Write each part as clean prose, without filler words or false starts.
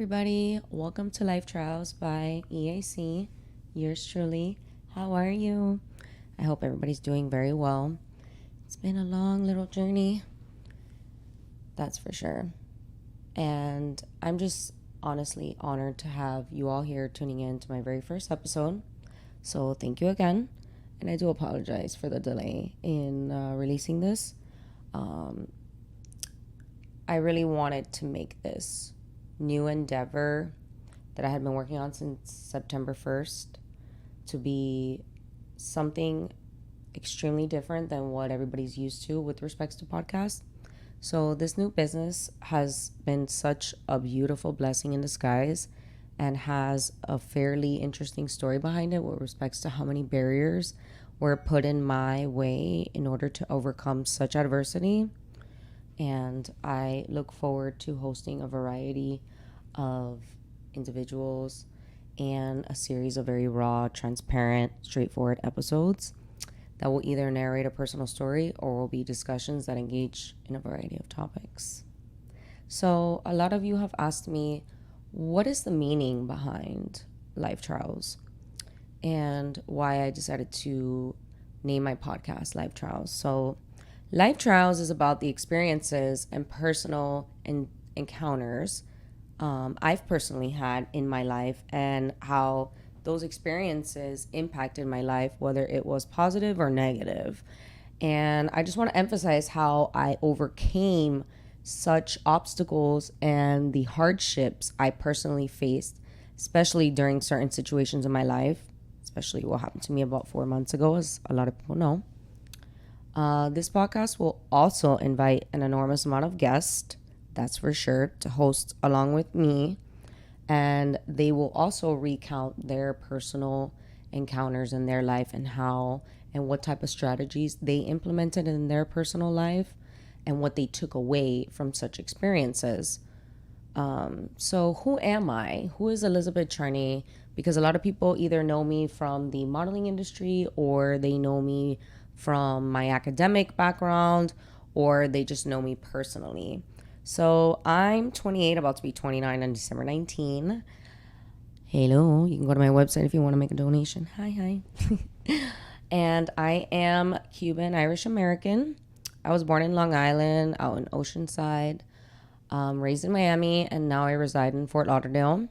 everybody. Welcome to Life Trials by EAC. Yours truly. How are you? I hope everybody's doing very well. It's been a long little journey, that's for sure. And I'm just honestly honored to have you all here tuning in to my very first episode. So thank you again. And I do apologize for the delay in releasing this. I really wanted to make this new endeavor that I had been working on since September 1st to be something extremely different than what everybody's used to with respects to podcasts. So this new business has been such a beautiful blessing in disguise and has a fairly interesting story behind it with respects to how many barriers were put in my way in order to overcome such adversity. And I look forward to hosting a variety of individuals and a series of very raw, transparent, straightforward episodes that will either narrate a personal story or will be discussions that engage in a variety of topics. So a lot of you have asked me, what is the meaning behind Life Trials and why I decided to name my podcast Life Trials. So Life Trials is about the experiences and personal encounters I've personally had in my life and how those experiences impacted my life, whether it was positive or negative. And I just want to emphasize how I overcame such obstacles and the hardships I personally faced, especially during certain situations in my life, especially what happened to me about 4 months ago, as a lot of people know. This podcast will also invite an enormous amount of guests, that's for sure, to host along with me. And they will also recount their personal encounters in their life and how and what type of strategies they implemented in their personal life and what they took away from such experiences. So who am I? Who is Elizabeth Charney? Because a lot of people either know me from the modeling industry or they know me from my academic background or they just know me personally. So I'm 28, about to be 29 on December 19. Hello, you can go to my website if you want to make a donation. Hi. And I am Cuban, Irish American. I was born in Long Island, out in Oceanside, raised in Miami, and now I reside in Fort Lauderdale.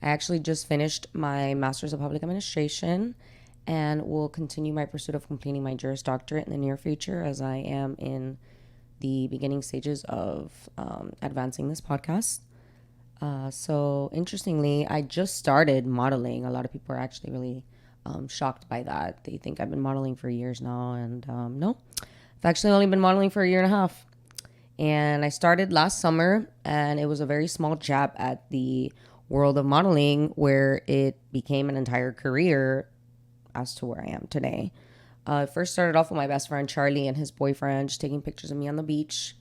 I actually just finished my Master's of Public Administration and will continue my pursuit of completing my Juris Doctorate in the near future as I am in the beginning stages of advancing this podcast. So interestingly, I just started modeling. A lot of people are actually really shocked by that. They think I've been modeling for years now, and no, I've actually only been modeling for a year and a half. And I started last summer, and it was a very small jab at the world of modeling where it became an entire career as to where I am today. I first started off with my best friend Charlie and his boyfriend just taking pictures of me on the beach,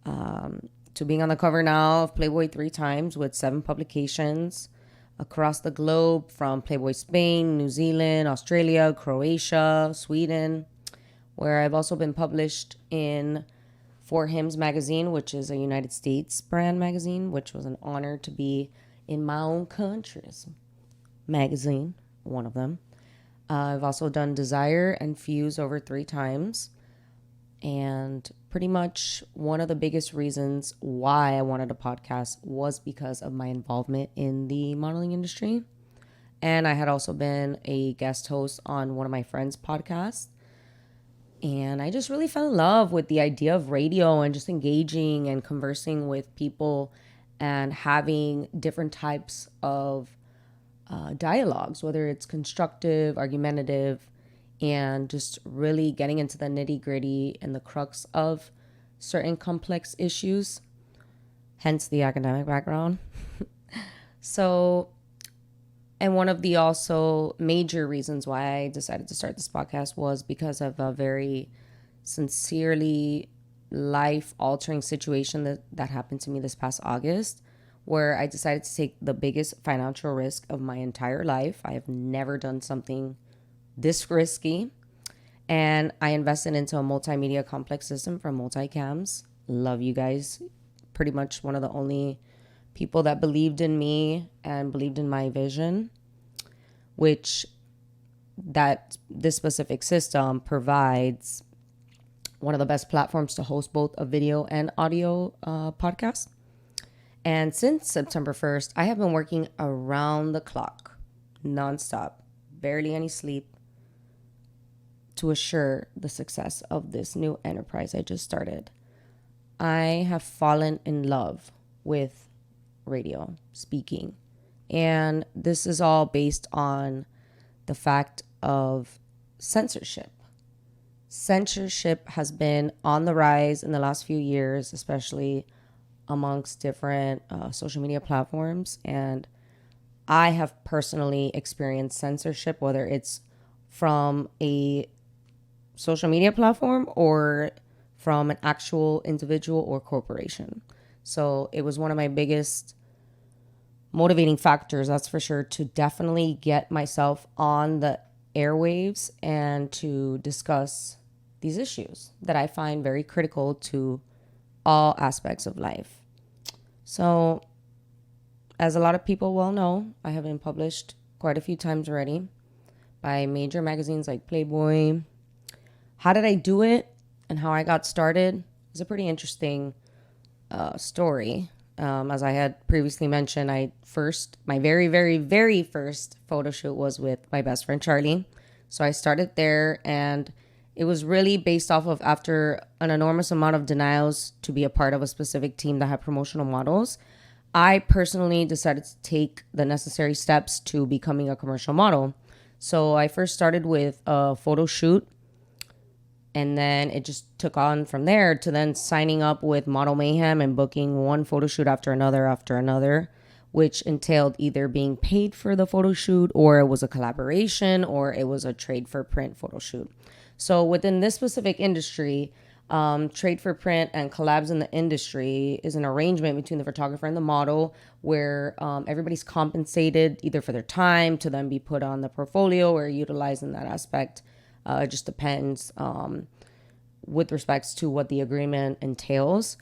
to being on the cover now of Playboy 3 times with 7 publications across the globe, from Playboy Spain, New Zealand, Australia, Croatia, Sweden, where I've also been published in For Hims magazine, which is a United States brand magazine, which was an honor to be in my own country's magazine, one of them. I've also done Desire and Fuse over 3 times. And pretty much one of the biggest reasons why I wanted a podcast was because of my involvement in the modeling industry. And I had also been a guest host on one of my friends' podcasts. And I just really fell in love with the idea of radio and just engaging and conversing with people and having different types of dialogues, whether it's constructive, argumentative, and just really getting into the nitty gritty and the crux of certain complex issues, hence the academic background. So, and one of the also major reasons why I decided to start this podcast was because of a very sincerely life-altering situation that happened to me this past August, where I decided to take the biggest financial risk of my entire life. I have never done something this risky. And I invested into a multimedia complex system from Multicams. Love you guys. Pretty much one of the only people that believed in me and believed in my vision, which that this specific system provides one of the best platforms to host both a video and audio podcast. And since September 1st, I have been working around the clock, nonstop, barely any sleep, to assure the success of this new enterprise I just started. I have fallen in love with radio, speaking, and this is all based on the fact of censorship. Censorship has been on the rise in the last few years, especially amongst different social media platforms. And I have personally experienced censorship, whether it's from a social media platform or from an actual individual or corporation. So it was one of my biggest motivating factors, that's for sure, to definitely get myself on the airwaves and to discuss these issues that I find very critical to all aspects of life. So, as a lot of people well know, I have been published quite a few times already by major magazines like Playboy. How did I do it and how I got started is a pretty interesting story. As I had previously mentioned, my very, very, very first photo shoot was with my best friend Charlie. So I started there, and it was really based off of, after an enormous amount of denials to be a part of a specific team that had promotional models, I personally decided to take the necessary steps to becoming a commercial model. So I first started with a photo shoot, and then it just took on from there to then signing up with Model Mayhem and booking one photo shoot after another, which entailed either being paid for the photo shoot, or it was a collaboration, or it was a trade for print photo shoot. So within this specific industry, trade for print and collabs in the industry is an arrangement between the photographer and the model where everybody's compensated either for their time to then be put on the portfolio or utilized in that aspect. It just depends with respects to what the agreement entails.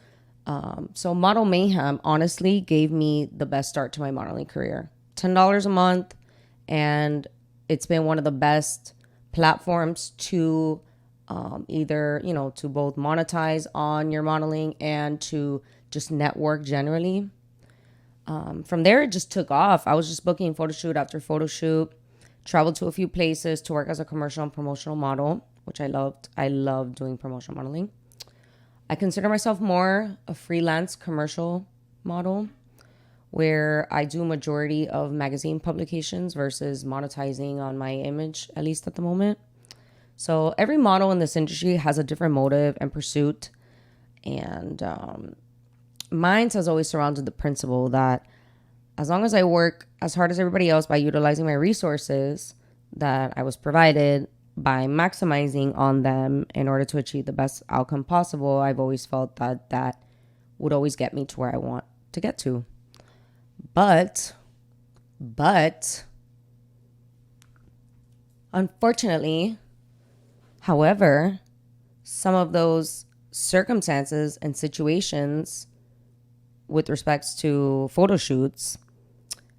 So Model Mayhem honestly gave me the best start to my modeling career. $10 a month, and it's been one of the best platforms to either, to both monetize on your modeling and to just network generally. From there, it just took off. I was just booking photo shoot after photo shoot, traveled to a few places to work as a commercial and promotional model, which I loved. I love doing promotional modeling. I consider myself more a freelance commercial model, where I do majority of magazine publications versus monetizing on my image, at least at the moment. So every model in this industry has a different motive and pursuit. And mine has always surrounded the principle that as long as I work as hard as everybody else by utilizing my resources that I was provided, by maximizing on them in order to achieve the best outcome possible, I've always felt that that would always get me to where I want to get to. But unfortunately, however, some of those circumstances and situations with respects to photo shoots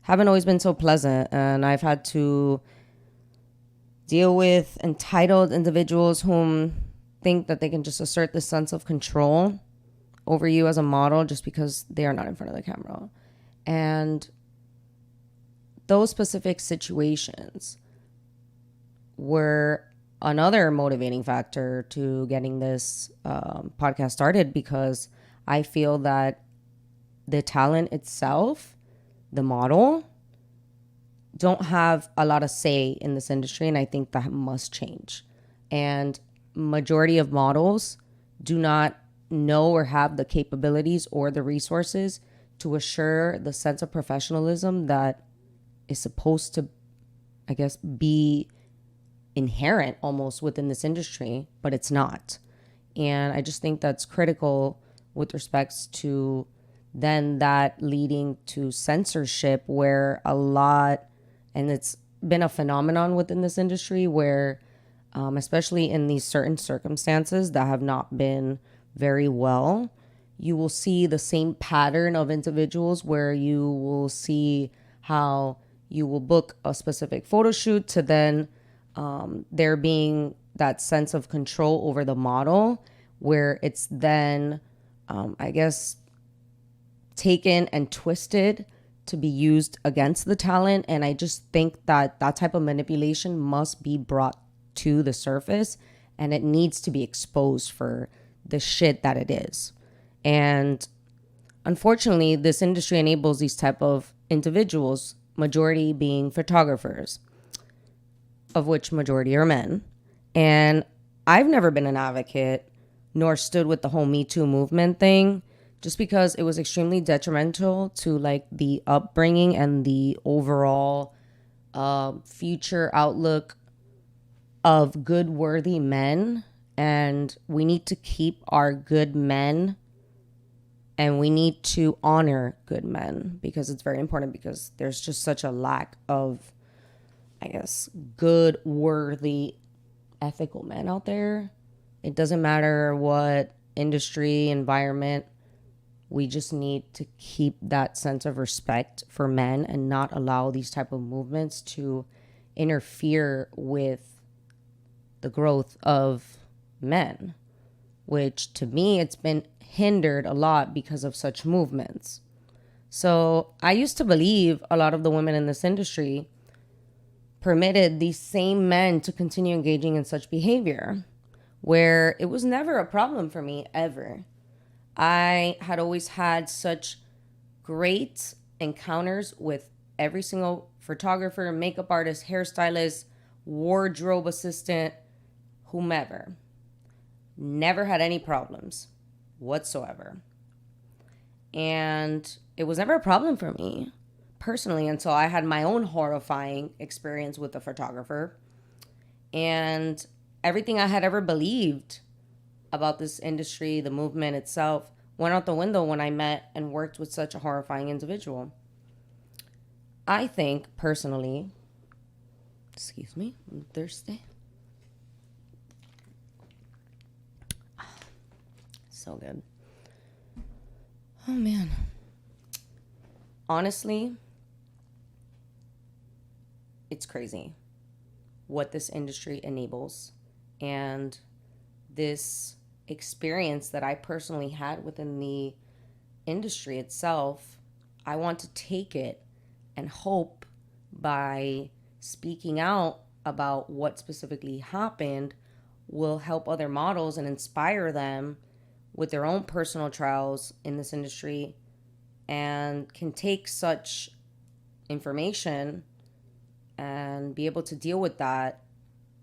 haven't always been so pleasant, and I've had to deal with entitled individuals whom think that they can just assert this sense of control over you as a model just because they are not in front of the camera. And those specific situations were another motivating factor to getting this podcast started, because I feel that the talent itself, the model, don't have a lot of say in this industry, and I think that must change. And majority of models do not know or have the capabilities or the resources to assure the sense of professionalism that is supposed to, I guess, be inherent almost within this industry, but it's not. And I just think that's critical with respects to then that leading to censorship, where a lot, and it's been a phenomenon within this industry where, especially in these certain circumstances that have not been very well, you will see the same pattern of individuals where you will see how you will book a specific photo shoot to then there being that sense of control over the model where it's then, I guess, taken and twisted to be used against the talent. And I just think that that type of manipulation must be brought to the surface and it needs to be exposed for the shit that it is. And unfortunately, this industry enables these type of individuals, majority being photographers, of which majority are men. And I've never been an advocate nor stood with the whole Me Too movement thing, just because it was extremely detrimental to like the upbringing and the overall future outlook of good, worthy men. And we need to keep our good men and we need to honor good men because it's very important, because there's just such a lack of, I guess, good, worthy, ethical men out there. It doesn't matter what industry, environment. We just need to keep that sense of respect for men and not allow these type of movements to interfere with the growth of men, which to me, it's been hindered a lot because of such movements. So I used to believe a lot of the women in this industry permitted these same men to continue engaging in such behavior, where it was never a problem for me, ever. I had always had such great encounters with every single photographer, makeup artist, hairstylist, wardrobe assistant, whomever. Never had any problems whatsoever. And it was never a problem for me personally until I had my own horrifying experience with a photographer. And everything I had ever believed about this industry, the movement itself, went out the window when I met and worked with such a horrifying individual. I think personally, excuse me, I'm thirsty. So good. Oh man. Honestly, it's crazy what this industry enables, and this experience that I personally had within the industry itself. I want to take it and hope by speaking out about what specifically happened will help other models and inspire them with their own personal trials in this industry, and can take such information and be able to deal with that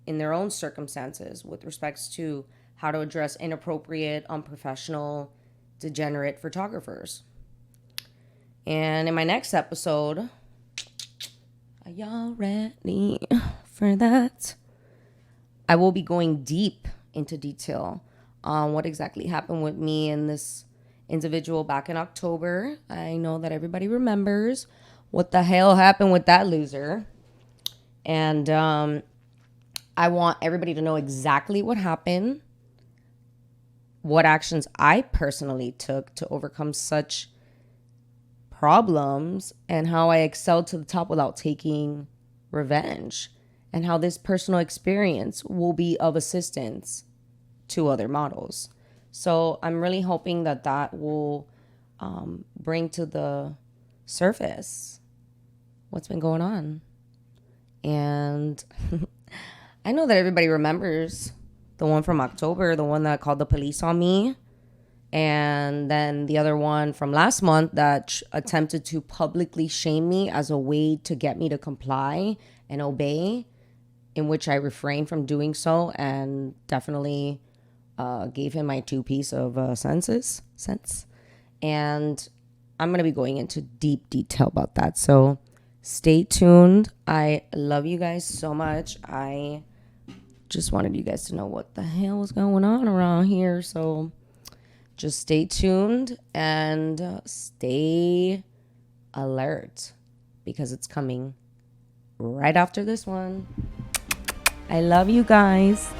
in their own circumstances with respects to how to address inappropriate, unprofessional, degenerate photographers. And in my next episode, are y'all ready for that? I will be going deep into detail on what exactly happened with me and this individual back in October. I know that everybody remembers what the hell happened with that loser. And I want everybody to know exactly what happened, what actions I personally took to overcome such problems, and how I excelled to the top without taking revenge, and how this personal experience will be of assistance to other models. So I'm really hoping that that will bring to the surface what's been going on. And I know that everybody remembers the one from October, the one that called the police on me. And then the other one from last month that attempted to publicly shame me as a way to get me to comply and obey, in which I refrained from doing so and definitely gave him my 2 piece of sense. And I'm going to be going into deep detail about that. So stay tuned. I love you guys so much. I just wanted you guys to know what the hell was going on around here. So just stay tuned and stay alert, because it's coming right after this one. I love you guys.